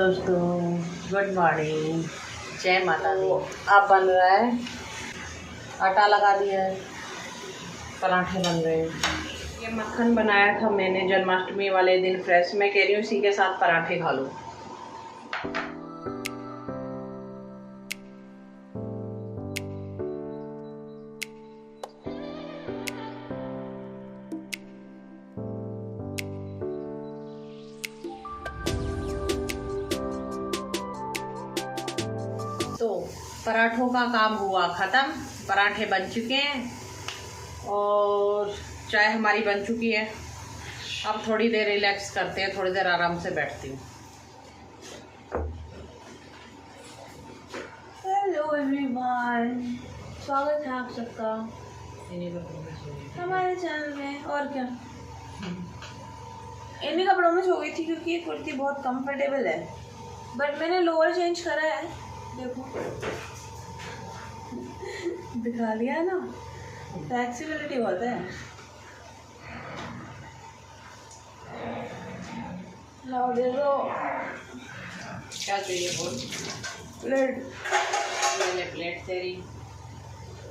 दोस्तों, good morning, जय माता दी। अब बन रहा है, आटा लगा दिया है, पराठे बन रहे हैं। ये मक्खन बनाया था मैंने जन्माष्टमी वाले दिन फ्रेश। मैं कह रही हूँ इसी के साथ पराठे खा लो। तो पराठों का काम हुआ ख़त्म, पराठे बन चुके हैं और चाय हमारी बन चुकी है। अब थोड़ी देर रिलैक्स करते हैं, थोड़ी देर आराम से बैठती हूँ। हेलो एवरीवन, स्वागत है आप सबका हमारे चैनल में। और क्या, इन्हीं कपड़ों में सो गई थी क्योंकि ये कुर्ती बहुत कंफर्टेबल है, बट मैंने लोअर चेंज करा है। देखो, दिखा लिया ना, फ्लेक्सिबिलिटी बहुत है। लाओ दे दो, क्या चाहिए बोल? प्लेट। मैंने प्लेट तेरी।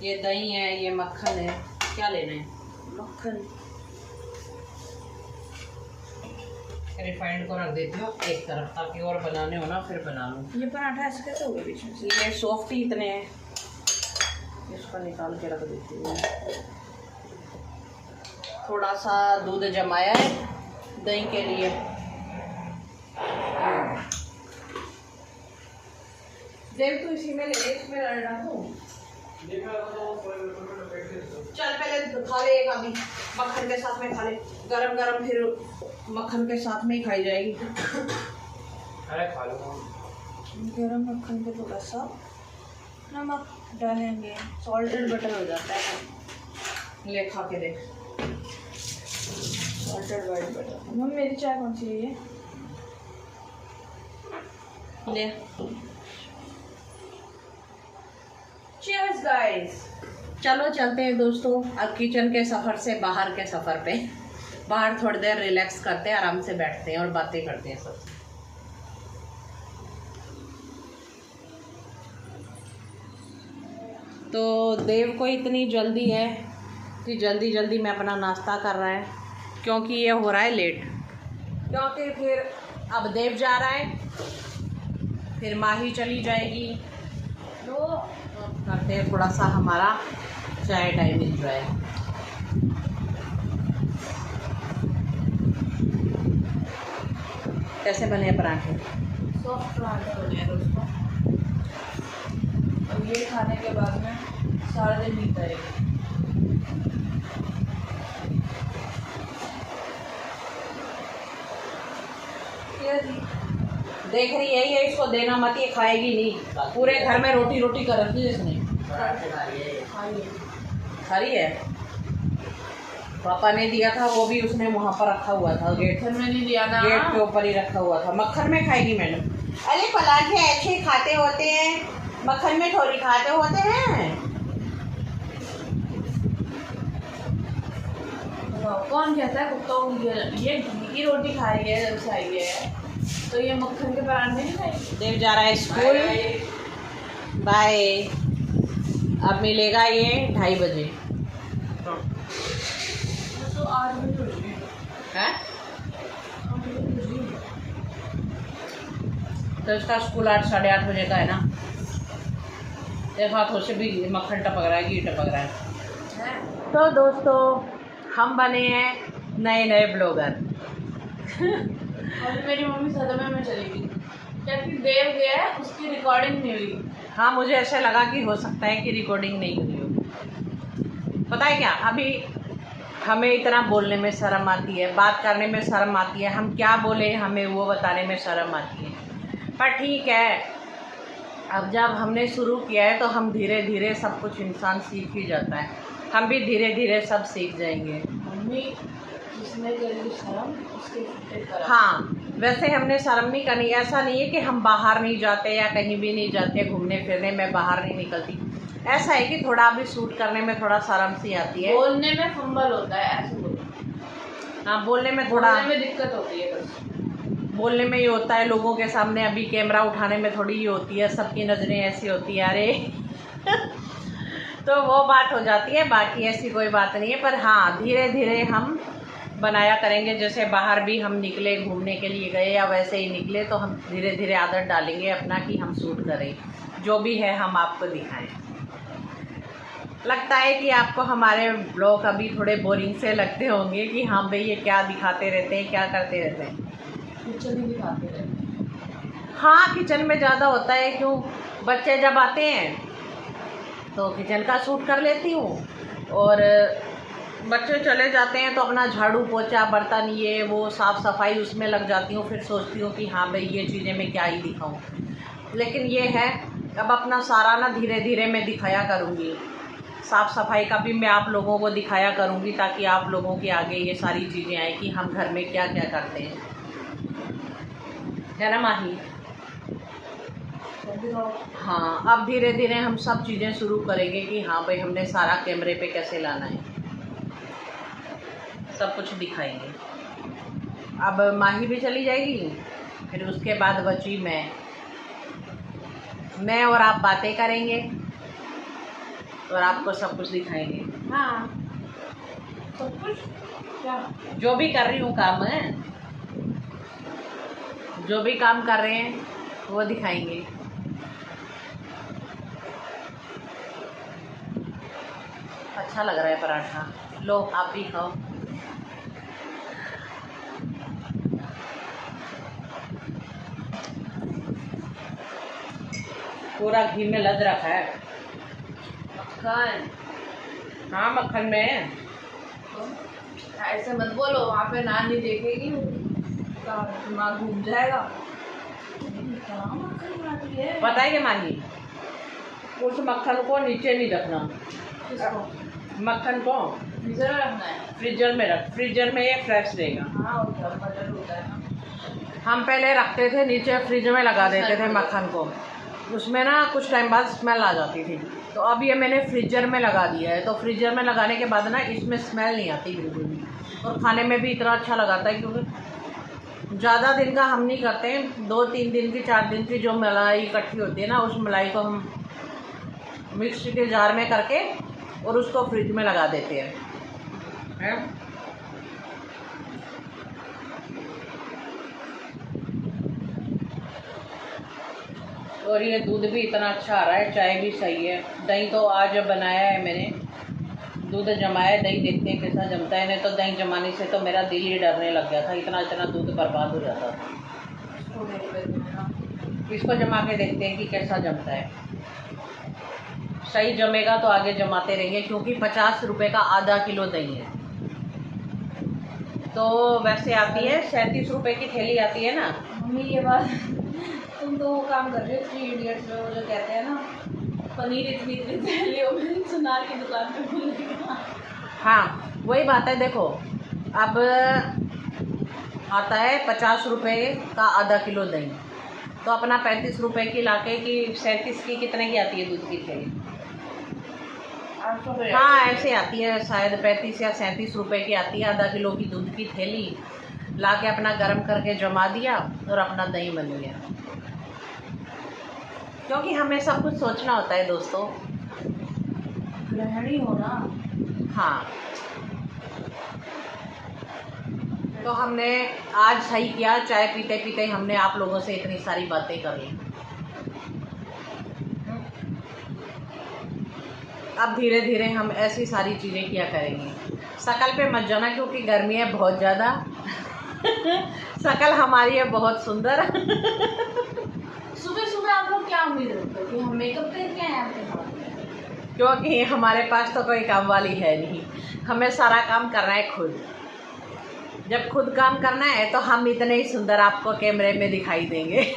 ये दही है, ये मक्खन है, क्या लेना है? मक्खन रिफाइंड को रख देती हूँ एक तरफ, ताकि और बनाने हो ना फिर बना लूँ। ये पराठा ऐसे कैसे हो गया बीच में से? ये सॉफ्ट ही इतने हैं, इसको निकाल के रख देती हूँ। थोड़ा सा दूध जमाया है दही के लिए। देव तो इसी में ले ले, इसमें डालूं। चल पहले खा ले एक, अभी मक्खन के साथ में खा ले, गरम गरम फिर मक्खन के साथ में ही खाई जाएगी। अरे खा लो। गरम मक्खन पे थोड़ा सा नमक डालेंगे, सॉल्टेड बटर हो जाता है। ले खा के देख। Salted white butter. मम्मी मेरी चाय कौन सी है ये? ले चीयर्स गाइस। चलो चलते हैं दोस्तों, अब किचन के सफ़र से बाहर के सफ़र पे। बाहर थोड़ी देर रिलैक्स करते हैं, आराम से बैठते हैं और बातें करते हैं सब। तो देव को इतनी जल्दी है कि जल्दी जल्दी में अपना नाश्ता कर रहा है, क्योंकि ये हो रहा है लेट। क्योंकि फिर अब देव जा रहा है, फिर माही चली जाएगी, तो करते हैं थोड़ा सा हमारा चाय टाइम एंजॉय। कैसे बने पराठे? सॉफ्ट पराठे बने हैं दोस्तों, और ये खाने के बाद में सारा दिन नींद आएगी। देख रही है ये, इसको देना मत, ये खाएगी नहीं। पूरे घर में रोटी रोटी कर रखी है इसने। खरी है, पापा ने दिया था, वो भी उसने वहाँ पर रखा हुआ था, गेट में नहीं दिया ना, गेट के ऊपर ही रखा हुआ था। मक्खन में खाएगी मैडम? अरे पराठे ऐसे ही खाते होते हैं, मक्खन में थोड़ी खाते होते हैं। कौन कहता है कुत्तों ये घी की रोटी खा रही है जब से आई है, तो ये मक्खन के पराठे नहीं खाएगी। देव जा रहा है स्कूल, बाय। अब मिलेगा ये 2:30 बजे। तो 8 बजे हो गए है तो इसका स्कूल 8 साढ़े 8 बजे का है ना। देखो हाथों से भी मक्खन टपक रहा है, घी टपक रहा है। तो दोस्तों, हम बने हैं नए नए ब्लॉगर। और मेरी मम्मी सदमे में चली गई, जबकि देव गया है, उसकी रिकॉर्डिंग नहीं हुई। हाँ, मुझे ऐसे लगा कि हो सकता है कि रिकॉर्डिंग नहीं हुई हो। पता है क्या, अभी हमें इतना बोलने में शर्म आती है, बात करने में शर्म आती है, हम क्या बोले हमें वो बताने में शर्म आती है। पर ठीक है, अब जब हमने शुरू किया है तो हम धीरे धीरे सब कुछ इंसान सीख ही जाता है। हम भी धीरे धीरे सब सीख जाएंगे। मम्मी जिसने करी शर्म उसके फुटे करा। हाँ, वैसे हमने शर्म नहीं करनी। ऐसा नहीं है कि हम बाहर नहीं जाते या कहीं भी नहीं जाते घूमने फिरने में, बाहर नहीं निकलती। ऐसा है कि थोड़ा भी शूट करने में थोड़ा शर्म सी आती है, बोलने में फंबल होता है, ऐसे बोलो। हाँ, बोलने में थोड़ा बोलने में दिक्कत होती है बस। बोलने में ये होता है, लोगों के सामने अभी कैमरा उठाने में थोड़ी ये होती है, सबकी नज़रें ऐसी होती है, अरे तो वो बात हो जाती है। बाकी ऐसी कोई बात नहीं है, पर हाँ धीरे धीरे हम बनाया करेंगे। जैसे बाहर भी हम निकले, घूमने के लिए गए या वैसे ही निकले, तो हम धीरे धीरे आदत डालेंगे अपना कि हम शूट करें, जो भी है हम आपको दिखाएं। लगता है कि आपको हमारे ब्लॉग अभी थोड़े बोरिंग से लगते होंगे कि हाँ भाई ये क्या दिखाते रहते हैं, क्या करते रहते हैं। किचन ही दिखाते रहते। हाँ किचन में ज़्यादा होता है, क्यों बच्चे जब आते हैं तो किचन का शूट कर लेती हूँ, और बच्चे चले जाते हैं तो अपना झाड़ू पोछा बर्तन ये वो साफ़ सफाई उसमें लग जाती हूँ। फिर सोचती हूँ कि हाँ भाई ये चीज़ें मैं क्या ही दिखाऊँ, लेकिन ये है अब अपना सारा ना धीरे धीरे मैं दिखाया करूँगी। साफ़ सफाई का भी मैं आप लोगों को दिखाया करूँगी, ताकि आप लोगों के आगे ये सारी चीज़ें आए कि हम घर में क्या क्या करते हैं, है ना माही? हाँ अब धीरे धीरे हम सब चीज़ें शुरू करेंगे कि हाँ भाई हमने सारा कैमरे पे कैसे लाना है, सब कुछ दिखाएंगे। अब माही भी चली जाएगी, फिर उसके बाद बची मैं और आप बातें करेंगे और आपको सब कुछ दिखाएंगे। हाँ सब कुछ क्या? जो भी कर रही हूँ काम है, जो भी काम कर रहे हैं वो दिखाएंगे। अच्छा लग रहा है पराठा, लो आप भी खाओ। पूरा घी में लद रखा है मक्खन। हाँ मक्खन में। ऐसे मत बोलो, वहाँ पे नानी देखेगी तो दिमाग घूम जाएगा। क्या मक्खन बनाती है? पता है क्या माही, उस मक्खन को नीचे नहीं रखना। किसको? मक्खन को फ्रीजर में रखना है। फ्रीजर में रख, फ्रीजर में ये फ्रेश रहेगा। हाँ और क्या, बटर होता है ना। हम पहले रखते थे नीचे, फ्रिज में लगा देते थे मक्खन को, उसमें ना कुछ टाइम बाद स्मेल आ जाती थी। तो अब ये मैंने फ्रीजर में लगा दिया है, तो फ्रीजर में लगाने के बाद ना इसमें स्मेल नहीं आती बिल्कुल भी, और खाने में भी इतना अच्छा लगाता है। क्योंकि ज़्यादा दिन का हम नहीं करते हैं, 2-3 दिन की 4 दिन की जो मलाई इकट्ठी होती है ना, उस मलाई को हम मिक्सी के जार में करके और उसको फ्रिज में लगा देते हैं। और ये दूध भी इतना अच्छा आ रहा है, चाय भी सही है। दही तो आज बनाया है मैंने, दूध जमाया है, दही देखते हैं कैसा जमता है। नहीं तो दही जमाने से तो मेरा दिल ही डरने लग गया था, इतना इतना दूध बर्बाद हो जाता था। इसको जमा के देखते हैं कि कैसा जमता है। सही जमेगा तो आगे जमाते रहेंगे, क्योंकि 50 रुपये का आधा किलो दही है। तो वैसे आती है 37 रुपये की थैली आती है ना। मम्मी ये बात तुम तो वो काम कर रहे हो 3 इडियट्स में, वो जो कहते हैं ना पनीर इतनी इतनी थैलियों में सुनार की दुकान पे मिलेगा। हाँ वही बात है। देखो अब आता है 50 रुपये का आधा किलो दही, तो अपना 35 रुपये की लाके की 37 की कितने की आती है दूध की थैली? हाँ ऐसे आती है, शायद 35 या 37 रुपये की आती है आधा किलो की दूध की थैली। लाके अपना गर्म करके जमा दिया और अपना दही बन गया। क्योंकि हमें सब कुछ सोचना होता है दोस्तों। गृहिणी हो ना। हाँ तो हमने आज सही किया, चाय पीते पीते हमने आप लोगों से इतनी सारी बातें कर ली। अब धीरे धीरे हम ऐसी सारी चीज़ें किया करेंगे। शकल पे मत जाना, क्योंकि गर्मी है बहुत ज़्यादा। शकल हमारी है बहुत सुंदर। सुबह सुबह आप लोग क्या उम्मीद रखते हो कि हम मेकअप करके आए आपके साथ? क्योंकि हमारे पास तो कोई काम वाली है नहीं, हमें सारा काम करना है खुद। जब खुद काम करना है तो हम इतने ही सुंदर आपको कैमरे में दिखाई देंगे।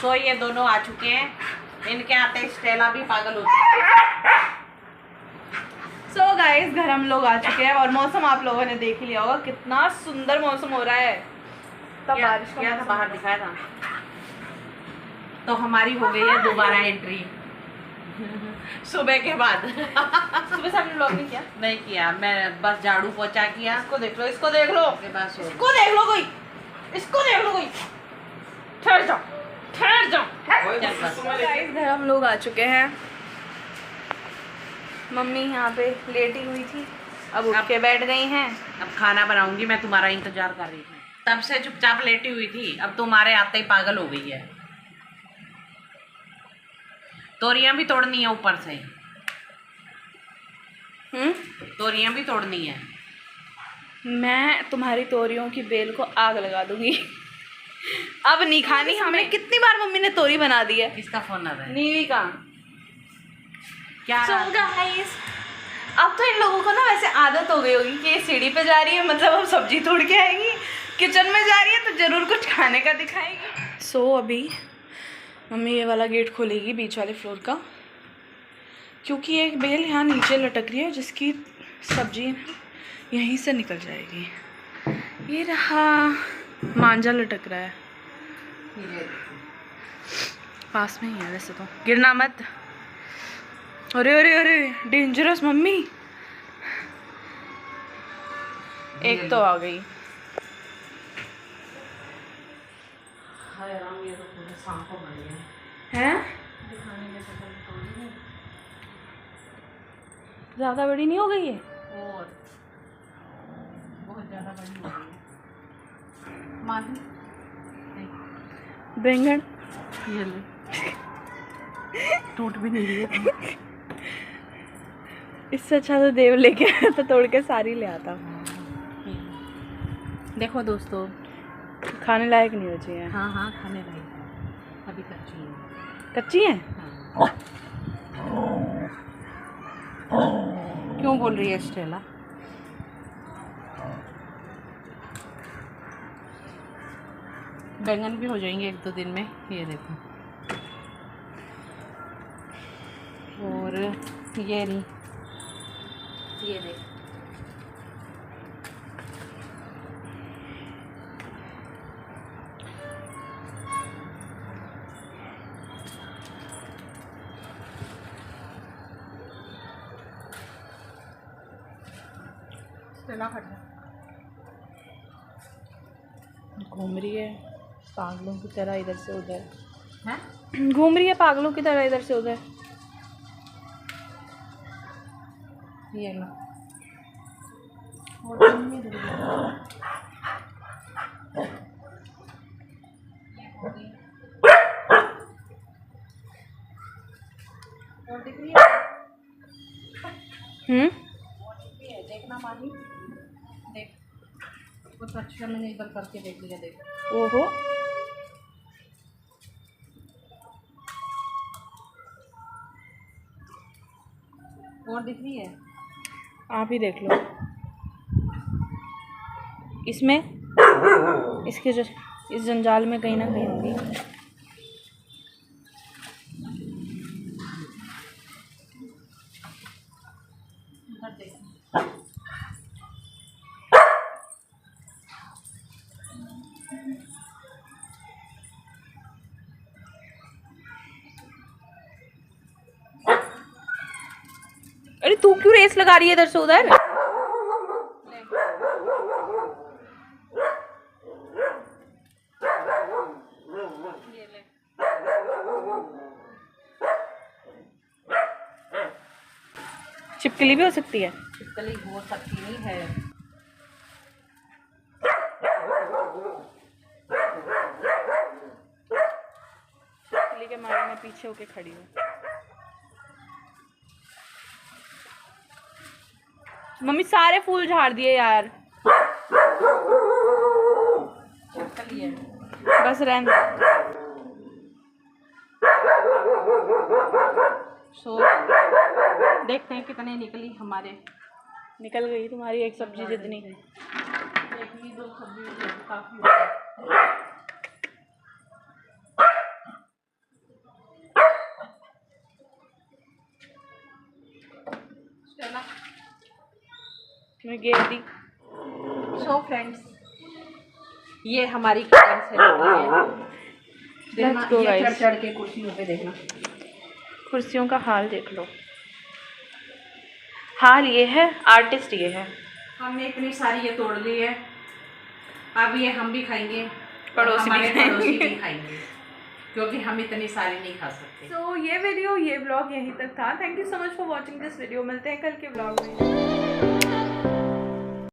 सो ये दोनों आ चुके हैं, इनके आते स्टेला भी पागल होती है। सो गाइस घर हम लोग आ चुके हैं और मौसम आप लोगों ने देख लिया होगा, कितना सुंदर मौसम हो रहा है। तब बारिश का क्या था, मौसम बाहर दिखाया था। तो हमारी हो गई है दोबारा एंट्री सुबह के बाद। सुबह से आपने व्लॉग नहीं किया? नहीं किया, मैं बस झाड़ू पोछा किया। इसको देख लो, इसको देख लो, के बस हो इसको देख लो कोई, इसको देख लो कोई। ठहर जाओ, ठहर जाओ। चल बस। गाइस घर हम लोग आ चुके हैं। मम्मी यहाँ पे लेटी हुई थी, अब उठ के बैठ गई हैं। अब खाना बनाऊंगी, मैं तुम्हारा इंतजार कर रही थी, तब से चुपचाप लेटी हुई थी, अब तुम्हारे आते ही पागल हो गई है। तोरियां भी तोड़नी है ऊपर से, तोरियां भी तोड़नी है। मैं तुम्हारी तोरियों की बेल को आग लगा दूंगी। अब नहीं खानी हमें। कितनी बार मम्मी ने तोरी बना दी है। किसका फोन आ रहा है? नीवी का। क्या So guys, अब तो इन लोगों को ना वैसे आदत हो गई होगी कि ये सीढ़ी पे जा रही है, मतलब अब सब्जी तोड़ के आएगी, किचन में जा रही है तो ज़रूर कुछ खाने का दिखाएगी। सो अभी मम्मी ये वाला गेट खोलेगी बीच वाले फ्लोर का, क्योंकि एक बेल यहाँ नीचे लटक रही है जिसकी सब्जी यहीं से निकल जाएगी। ये रहा मांझा लटक रहा है, पास में ही है वैसे तो, गिरना मत। अरे अरे अरे डेंजरस मम्मी, एक तो आ गई। हैं? ज़्यादा बड़ी नहीं हो गई है? और बहुत ज़्यादा बड़ी हो गई है। मानी बैंगन ये ले, टूट भी नहीं रही है। इससे अच्छा तो देव लेके आया तो तोड़ के सारी ले आता। देखो दोस्तों, खाने लायक नहीं हो चाहिए। हाँ हाँ खाने लायक है, अभी कच्ची है। कच्ची है? हाँ। क्यों बोल रही है स्टेला? बैंगन भी हो जाएंगे 1-2 दिन में, ये देखो। और ये नहीं, ये देख, घूम रही है पागलों की तरह इधर से उधर। हैं? घूम रही है पागलों की तरह इधर से उधर। ये लो। देखना मानी, देख कुछ अच्छा मैंने इधर करके देख लिया, देख। ओहो, और दिख रही है? आप ही देख लो इसमें, इसके जो इस जंजाल में कहीं ना कहीं होगी। अरे तू क्यों रेस लगा रही है इधर से उधर? छिपकली भी हो सकती है? छिपकली हो सकती नहीं है। छिपकली के मारे मैं पीछे होके खड़ी हूँ। मम्मी सारे फूल झाड़ दिए यार। छिपकली है। बस रहने दो। सो देखते हैं कितने निकली हमारे। निकल गई तुम्हारी एक सब्जी जितनी। एक ही 2 सब्जी काफी होती है। मैं गिर दी। सो फ्रेंड्स, ये हमारी किचन से देखना, Let's go, ये चढ़ guys. चढ़ के कुर्सियों पे देखना। कुर्सियों का हाल देख लो। हाल ये है, आर्टिस्ट ये है। हमने इतनी सारी ये तोड़ ली है, अब ये हम भी खाएंगे, पड़ोसी भी हमारे खाएंगे। पड़ोसी भी खाएंगे, क्योंकि हम इतनी सारी नहीं खा सकते। तो ये वीडियो, ये ब्लॉग यहीं तक था। Thank you so much for watching this video. मिलते हैं कल के ब्लॉग में।